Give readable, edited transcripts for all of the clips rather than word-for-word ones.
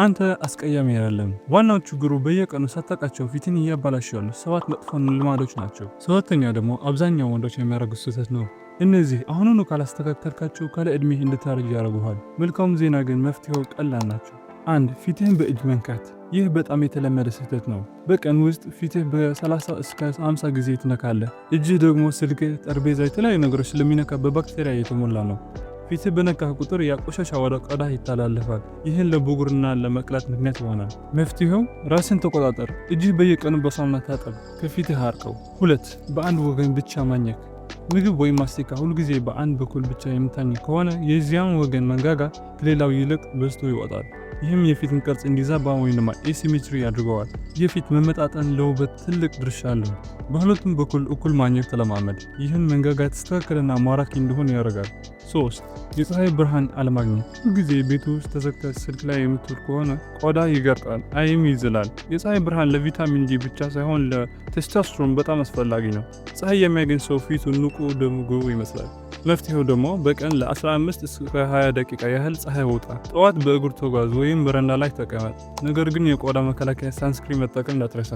አንተ አስቀያሚ አይደለም። ዋናው ችግሩ በየቀኑ ሳታውቃቸው ፊትን እያበላሹ ያሉ 7 መጥፎ ልማዶች ናቸው። ሰባተኛ ደግሞ አብዛኛው ወንዶች የሚያደርጉት ስህተት ነው። እነዚህ አሁኑኑ ካላስተካከልካቸው ካለ ዕድሜህ እንድታረጅ ያደርጉሃል። መልካም ዜና ግን መፍትሄው ቀላል ናቸው። 1. ፊትህን በእጅ መንካት። ይህ በጣም የተለመደ ስህተት ነው። በቀን ውስጥ ፊትህ በ30 እስከ 50 ጊዜ ትነካለህ። እጅህ ደግሞ ስልክህ፣ ጠረጴዛ፣ የተለያዩ ነገሮች ስለሚነካ በባክቴሪያ የተሞላ ነው። ፊትህ በነካህ ቁጥር ያ ቆሻሻ ወደ ቆዳህ ይተላለፋል። ይህን ለብጉርና ለመቅላት ምክንያት ይሆናል። መፍትሄው ራስን ተቆጣጠር። እጅህ በየቀኑ በሳሙና ታጠብ፣ ከፊትህ አርቀው። 2. በአንድ ወገን ብቻ ማኘክ። ምግብ ወይም ማስቲካ ሁልጊዜ በአንድ በኩል ብቻ የምታኝ ከሆነ የዚያን ወገን መንጋጋ ከሌላው ይልቅ በዝቶ ይወጣል። ይህም የፊትን ቅርጽ እንዲዛባ ወይም ኤሲሜትሪ ያድርገዋል። የፊት መመጣጠን ለውበት ትልቅ ድርሻ አለው። በሁለቱም በኩል እኩል ማኘክ ተለማመድ። ይህን መንጋጋ የተስተካከለና ማራኪ እንዲሆን ያደርጋል። 3. የፀሐይ ብርሃን አለማግኘት። ሁልጊዜ ቤት ውስጥ ተዘግተህ ስልክ ላይ የምትውል ከሆነ ቆዳ ይገርጣል፣ አይም ይዝላል። የፀሐይ ብርሃን ለቪታሚን ዲ ብቻ ሳይሆን ለቴስቶስትሮን በጣም አስፈላጊ ነው። ፀሐይ የሚያገኝ ሰው ፊቱ ንቁ ደምጎ ይመስላል። መፍትሄው ደግሞ በቀን ለ15 እስከ 20 ደቂቃ ያህል ፀሐይ ውጣ። ጠዋት በእግር ተጓዝ ወይም በረንዳ ላይ ተቀመጥ። ነገር ግን የቆዳ መከላከያ ሳንስክሪን መጠቀም እንዳትረሳ።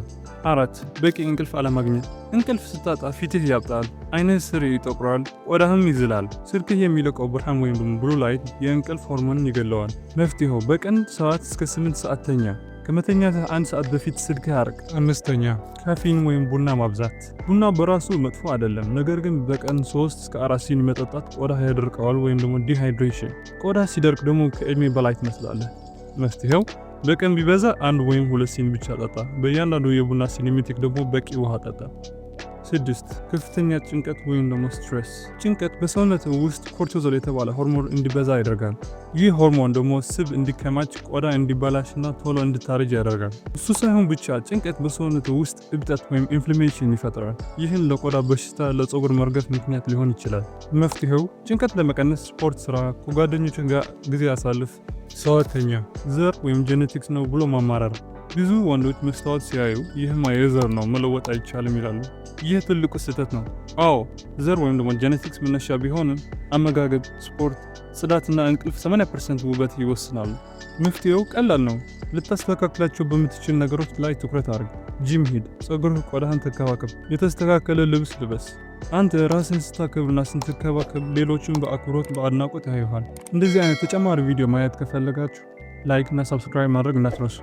4. በቂ እንቅልፍ አለማግኘት። እንቅልፍ ስታጣ ፊትህ ያብጣል፣ አይንህ ስር ይጠቁራል፣ ቆዳህም ይዝላል። ስልክህ የሚለቀው ብርሃን ወይም ብሉ ላይት የእንቅልፍ ሆርሞንን ይገለዋል። መፍትሄው በቀን 7 እስከ 8 ሰዓት ተኛ። ከመተኛት 1 ሰዓት በፊት ስልክ አርቅ። 5. ካፊን ወይም ቡና ማብዛት። ቡና በራሱ መጥፎ አይደለም፣ ነገር ግን በቀን 3 እስከ 4 ሲኒ መጠጣት ቆዳ ያደርቀዋል ወይም ዲሃይድሬሽን። ቆዳ ሲደርቅ ደግሞ ከእድሜ በላይ ትመስላለህ። መፍትሄው በቀን ቢበዛ 1 ወይም 2 ሲኒ ብቻ ጠጣ። በእያንዳንዱ የቡና ሲኒ ምትክ ደግሞ በቂ ውሃ ጠጣ። 6. ከፍተኛ ጭንቀት ወይም ስትሬስ። ጭንቀት በሰውነት ውስጥ ኮርቲዞል የተባለ ሆርሞን እንዲበዛ ያደርጋል። ይህ ሆርሞን ደግሞ ስብ እንዲከማች፣ ቆዳ እንዲበላሽና ቶሎ እንድታረጅ ያደርጋል። እሱ ሳይሆን ብቻ ጭንቀት በሰውነት ውስጥ እብጠት ወይም ኢንፍላሜሽን ይፈጥራል። ይህን ለቆዳ በሽታ፣ ለፀጉር መርገፍ ምክንያት ሊሆን ይችላል። መፍትሄው ጭንቀት ለመቀነስ ስፖርት ስራ፣ ከጓደኞች ጋር ጊዜ አሳልፍ። 7. ዘር ወይም ጄኔቲክስ ነው ብሎ ማማረር። ብዙ ወንዶች መስታወት ሲያዩ ይህማ የዘር ነው መለወጥ አይቻልም ይላሉ። ይህ ትልቁ ስህተት ነው። አዎ ዘር ወይም ጄኔቲክስ መነሻ ቢሆንም አመጋገብ፣ ስፖርት፣ ጽዳትና እንቅልፍ 80% ውበት ይወስናሉ። መፍትሄው ቀላል ነው። ልታስተካክላቸው በምትችል ነገሮች ላይ ትኩረት አድርግ። ጂም ሂድ፣ ፀጉርህ፣ ቆዳህን ተከባከብ፣ የተስተካከለ ልብስ ልበስ። አንተ ራስን ስታከብርና ስትከባከብ ሌሎችን በአክብሮት በአድናቆት ያዩሃል። እንደዚህ አይነት ተጨማሪ ቪዲዮ ማየት ከፈለጋችሁ ላይክ እና ሰብስክራይብ ማድረግ እንዳትረሱ።